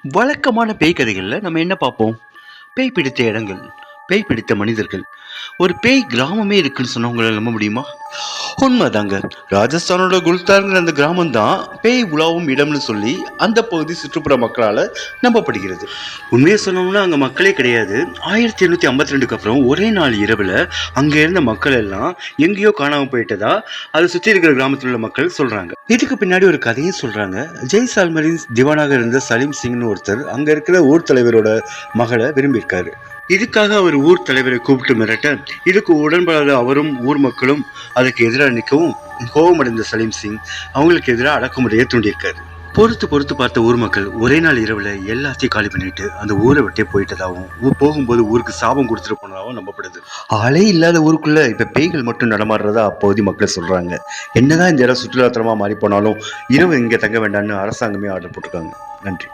வழக்கமான பேய் கதைகளில் நம்ம என்ன பார்ப்போம்? பேய் பிடித்த இடங்கள், பேய் பிடித்த மனிதர்கள், ஒரு பேய் கிராமமே இருக்குன்னு சொன்னவங்களால நம்ப முடியுமா? உண்மைதாங்க. ராஜஸ்தானோட குல்தார்ங்கிற அந்த கிராமம் தான் பேய் உலாவும் இடம்னு சொல்லி அந்த பகுதி சுற்றுப்புற மக்களால் நம்பப்படுகிறது. உண்மையை சொன்னோம்னா அங்கே மக்களே கிடையாது. 1852க்கு அப்புறம் ஒரே நாள் இரவில் அங்கே இருந்த மக்கள் எல்லாம் எங்கேயோ காணாமல் போயிட்டதா அதை சுற்றி இருக்கிற கிராமத்தில் உள்ள மக்கள் சொல்கிறாங்க. இதுக்கு பின்னாடி ஒரு கதையும் சொல்கிறாங்க. ஜெய்சால்மரின் திவானாக இருந்த சலீம் சிங்னு ஒருத்தர் அங்கே இருக்கிற ஊர் தலைவரோட மகளை விரும்பியிருக்காரு. இதுக்காக அவர் ஊர் தலைவரை கூப்பிட்டு மிரட்ட, இதுக்கு உடன்படாத அவரும் ஊர் மக்களும் அதுக்கு எதிராக நிற்கவும் கோபமடைந்த சலீம் சிங் அவங்களுக்கு எதிராக அடக்குமுறையை தூண்டியிருக்காரு. பொறுத்து பார்த்த ஊர் மக்கள் ஒரே நாள் இரவுல எல்லாத்தையும் காலி பண்ணிட்டு அந்த ஊரை விட்டே போயிட்டதாகவும் போகும்போது ஊருக்கு சாபம் கொடுத்துட்டு போனதாகவும் நம்பப்படுது. ஆளே இல்லாத ஊருக்குள்ள இப்ப பேய்கள் மட்டும் நடமாடுறதா அப்போதைய மக்கள் சொல்றாங்க. என்னதான் இந்த இடம் சுற்றுலாத்தலமா மாறி போனாலும் இரவு இங்க தங்க வேண்டாம்னு அரசாங்கமே ஆர்டர் போட்டிருக்காங்க. நன்றி.